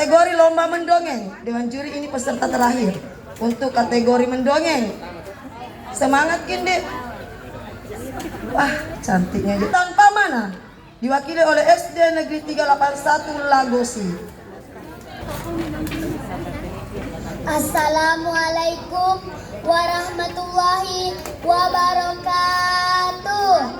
Kategori lomba mendongeng. Dewan juri ini peserta terakhir untuk kategori mendongeng. Semangat Kinde. Wah, cantiknya dia. Tanpa mana? Diwakili oleh SD Negeri 381 Lagosi. Assalamualaikum warahmatullahi wabarakatuh.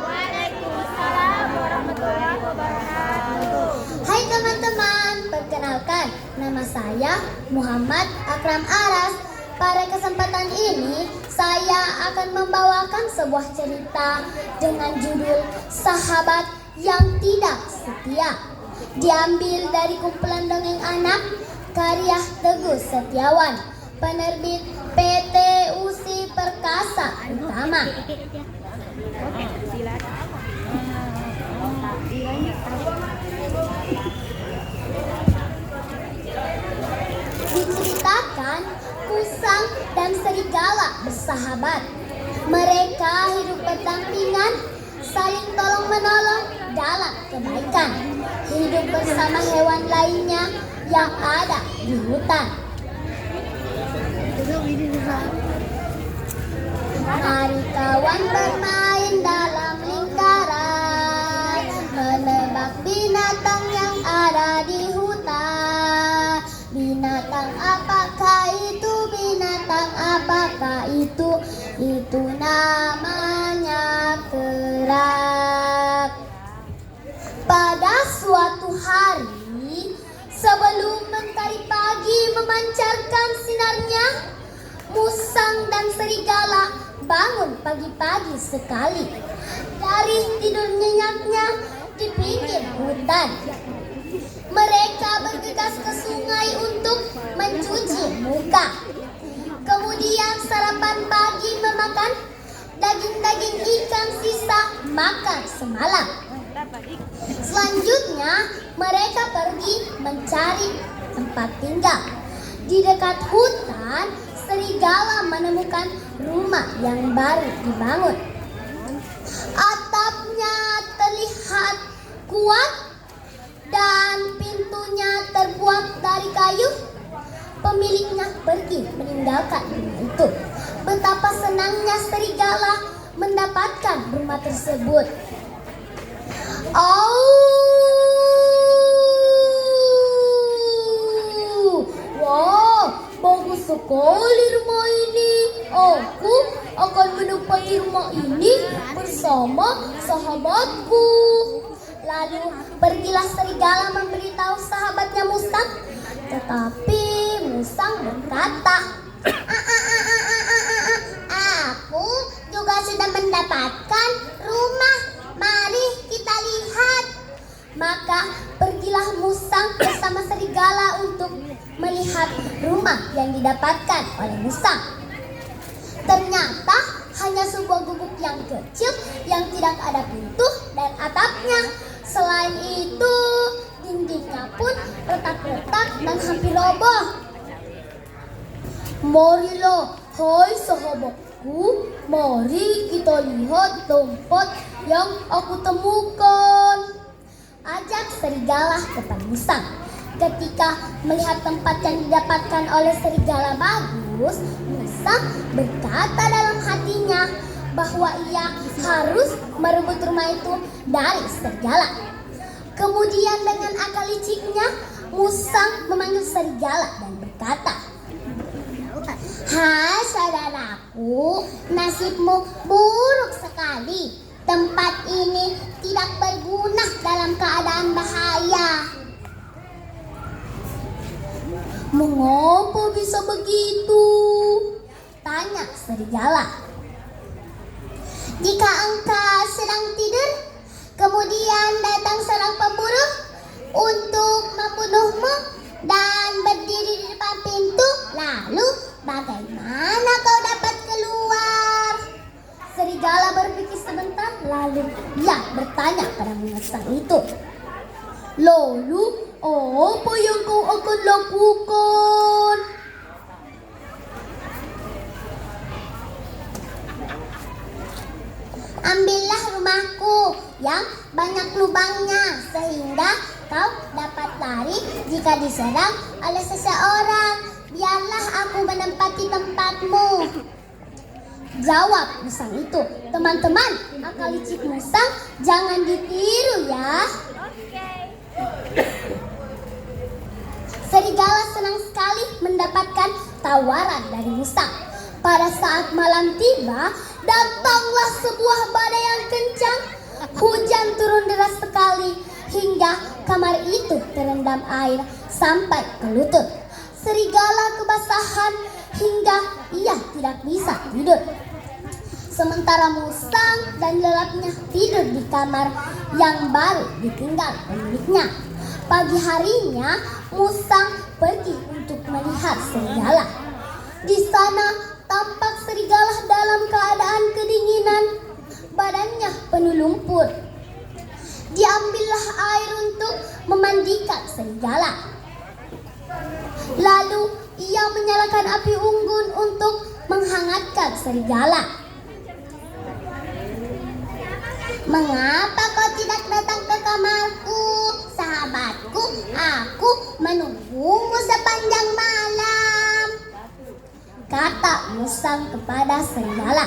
Waalaikumsalam warahmatullahi wabarakatuh. Hai teman-teman, perkenalkan nama saya Muhammad Akram Aras. Pada kesempatan ini saya akan membawakan sebuah cerita dengan judul Sahabat yang Tidak Setia. Diambil dari kumpulan dongeng anak karya Teguh Setiawan, penerbit PT USI Perkasa Utama. Diceritakan Kusang dan serigala bersahabat. Mereka hidup berdampingan, saling tolong-menolong dalam kebaikan. Hidup bersama hewan lainnya yang ada di hutan. Mari kawan bermain dalam lingkaran, menebak binatang yang ada di hutan. Binatang apakah itu? Binatang apakah itu? Itu namanya kera. Pada suatu hari, sebelum mentari pagi memancarkan sinarnya, musang dan serigala bangun pagi-pagi sekali dari tidur nyenyaknya di pinggir hutan. Mereka bergegas ke sungai untuk mencuci muka. Kemudian sarapan pagi memakan daging-daging ikan sisa makan semalam. Selanjutnya mereka pergi mencari tempat tinggal. Di dekat hutan, serigala menemukan rumah yang baru dibangun. Atapnya terlihat kuat dan pintunya terbuat dari kayu. Pemiliknya pergi meninggalkan rumah itu. Betapa senangnya serigala mendapatkan rumah tersebut. Wah, bagus sekali rumah ini. Aku akan menempati rumah ini bersama sahabatku. Lalu pergilah serigala memberitahu sahabatnya musang. Tetapi musang berkata, aku juga sudah mendapatkan rumah. Mari kita lihat. Maka pergilah musang bersama serigala untuk melihat rumah yang didapatkan oleh musang. Ternyata hanya sebuah gubuk yang kecil yang tidak ada pintu dan atapnya. Selain itu, dindingnya pun retak-retak dan hampir roboh. Marilah, hai sahabatku, mari kita lihat tempat yang aku temukan, ajak serigala kepada musang. Ketika melihat tempat yang didapatkan oleh serigala bagus, musang berkata dalam hatinya bahwa ia harus merebut rumah itu dari serigala. Kemudian dengan akal liciknya, musang memanggil serigala dan berkata, "Hai saudaraku, nasibmu buruk sekali. Tempat ini tidak berguna dalam keadaan bahaya." "Mengapa bisa begitu?" tanya serigala. "Jika engkau sedang tidur, kemudian datang seorang pemburu untuk membunuhmu dan berdiri di depan pintu, lalu bagaimana kau dapat keluar?" Serigala berpikir sebentar, lalu ia bertanya pada musang itu, "Lalu apa yang kau akan lakukan?" "Ambillah rumahku yang banyak lubangnya, sehingga kau dapat lari jika diserang oleh seseorang. Biarlah aku menempati tempatmu. Jawab musang itu. Teman-teman, akal licik musang jangan ditiru ya. Serigala senang sekali mendapatkan tawaran dari musang. Pada saat malam tiba, datanglah sebuah badai yang kencang. Hujan turun deras sekali hingga kamar itu terendam air sampai ke lutut. Serigala kebasahan hingga ia tidak bisa tidur. Sementara musang dan lelapnya tidur di kamar yang baru ditinggal pemiliknya. Pagi harinya, musang pergi untuk melihat serigala. Di sana tampak serigala dalam keadaan kedinginan, badannya penuh lumpur. Diambillah air untuk memandikan serigala. Lalu ia menyalakan api unggun untuk menghangatkan serigala. Mengapa kau tidak datang ke kamarku, sahabatku? Aku menunggumu sepanjang malam, kata musang kepada serigala.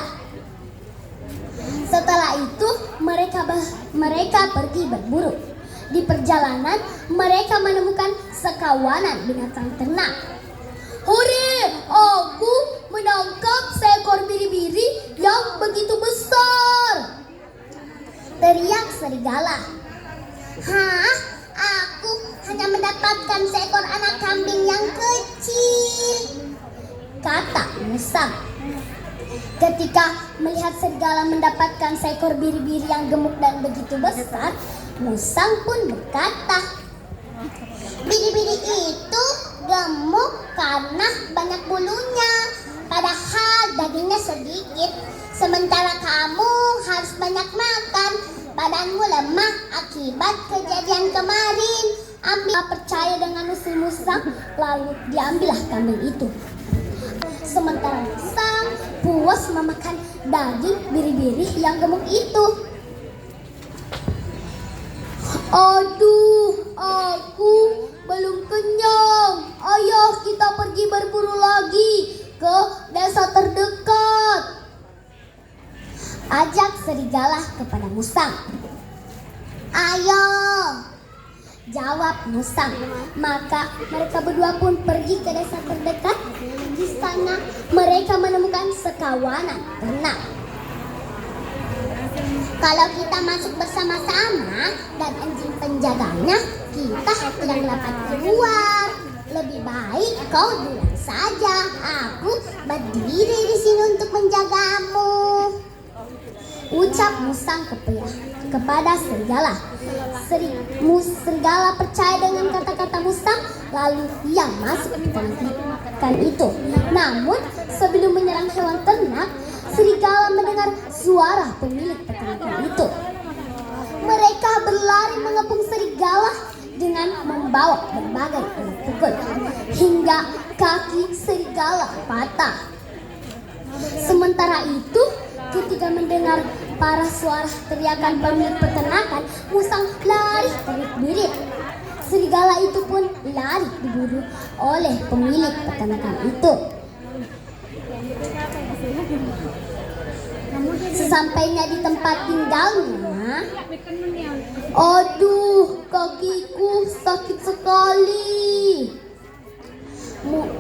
Setelah itu mereka pergi berburu. Di perjalanan mereka menemukan sekawanan binatang ternak. Hore, aku menangkap seekor biri-biri yang begitu besar, teriak serigala. Hah? Aku hanya mendapatkan seekor anak kambing yang kecil, kata musang. Ketika melihat serigala mendapatkan seekor biri-biri yang gemuk dan begitu besar, musang pun berkata, biri-biri itu gemuk karena banyak bulunya, padahal dagingnya sedikit. Sementara kamu harus banyak makan, badanmu lemah akibat kejadian kemarin. Ambil percaya dengan usil musang, lalu diambillah kambing itu. Sementara musang puas memakan daging biri-biri yang gemuk itu. Aduh, aku belum kenyang. Ayo kita pergi berburu lagi ke desa terdekat, ajak serigala kepada musang. Ayo, jawab musang. Maka mereka berdua pun pergi ke desa terdekat. Di sana mereka menemukan sekawanan ternak. Kalau kita masuk bersama-sama dan anjing penjaganya, kita tidak dapat keluar. Lebih baik kau duluan saja. Aku berdiri di sini untuk menjagamu, ucap musang kepada serigala. Serigala percaya dengan kata-kata musang, lalu ia masuk ke ikan itu. Namun sebelum menyerang hewan ternak, serigala mendengar suara pemilik peternakan itu. Mereka berlari mengepung serigala dengan membawa berbagai alat pukul hingga kaki serigala patah. Sementara itu, ketika mendengar para suara teriakan pemilik peternakan, musang lari teriak-birit. Serigala itu pun lari diburu oleh pemilik peternakan itu. Sesampainya di tempat tinggalnya, aduh, kakiku sakit sekali.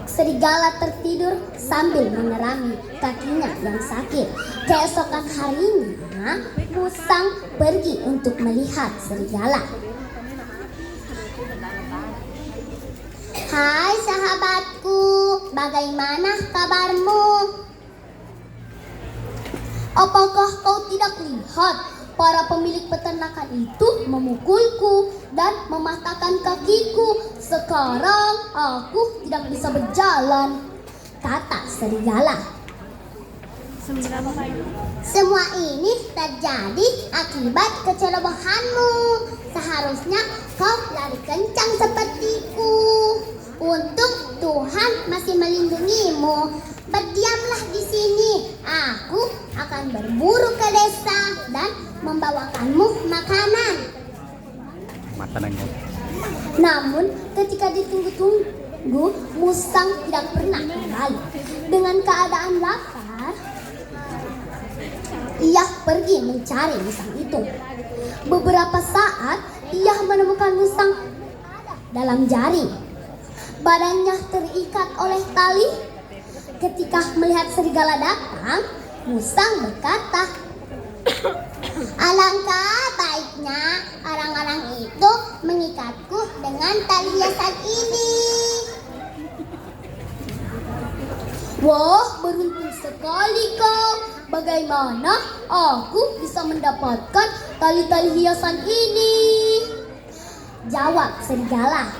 Serigala tertidur sambil mengerami kakinya yang sakit. Keesokan harinya, musang pergi untuk melihat serigala. Hai sahabatku, bagaimana kabarmu? Apakah kau tidak lihat para pemilik peternakan itu memukulku dan mematahkan kakiku? Sekarang aku tidak bisa berjalan, kata serigala. Semua ini terjadi akibat kecerobohanmu. Seharusnya kau lari kencang sepertiku. Untung Tuhan masih melindungimu. Berdiamlah di sini. Aku akan berburu ke desa dan membawakanmu makanan. Namun ketika menunggu, musang tidak pernah kembali. Dengan keadaan lapar, ia pergi mencari musang itu. Beberapa saat, ia menemukan musang dalam jaring. Badannya terikat oleh tali. Ketika melihat serigala datang, musang berkata, "Alangkah baiknya orang-orang itu mengikatku dengan tali hiasan ini." "Wah, beruntung sekali kau. Bagaimana aku bisa mendapatkan tali-tali hiasan ini?" jawab serigala.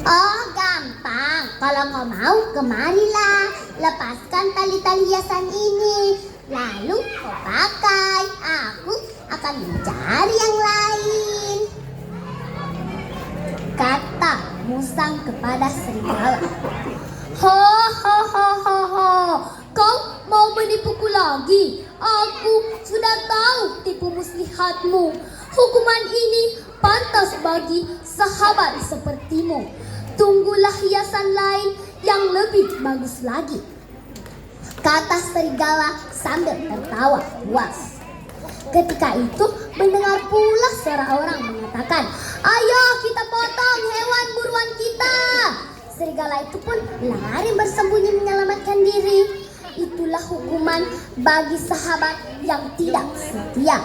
"Oh, gampang. Kalau kau mau, kemarilah. Lepaskan tali-tali hiasan ini. Lalu kau pakai. Aku akan mencari yang lain," kata musang kepada serigala. "Ho ho ho ho ho. Kau mau menipuku lagi? Aku sudah tahu tipu muslihatmu. Hukuman ini pantas bagi sahabat sepertimu. Tunggulah hiasan lain yang lebih bagus lagi," kata serigala sambil tertawa puas. Ketika itu mendengar pula suara orang mengatakan, "Ayo kita potong hewan buruan kita." Serigala itu pun lari bersembunyi menyelamatkan diri. Itulah hukuman bagi sahabat yang tidak setia,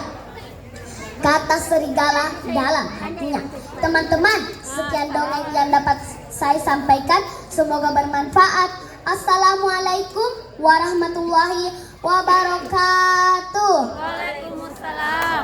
kata serigala dalam hatinya. Teman-teman, sekian dongeng yang dapat saya sampaikan. Semoga bermanfaat. Assalamualaikum warahmatullahi wabarakatuh. Waalaikumsalam.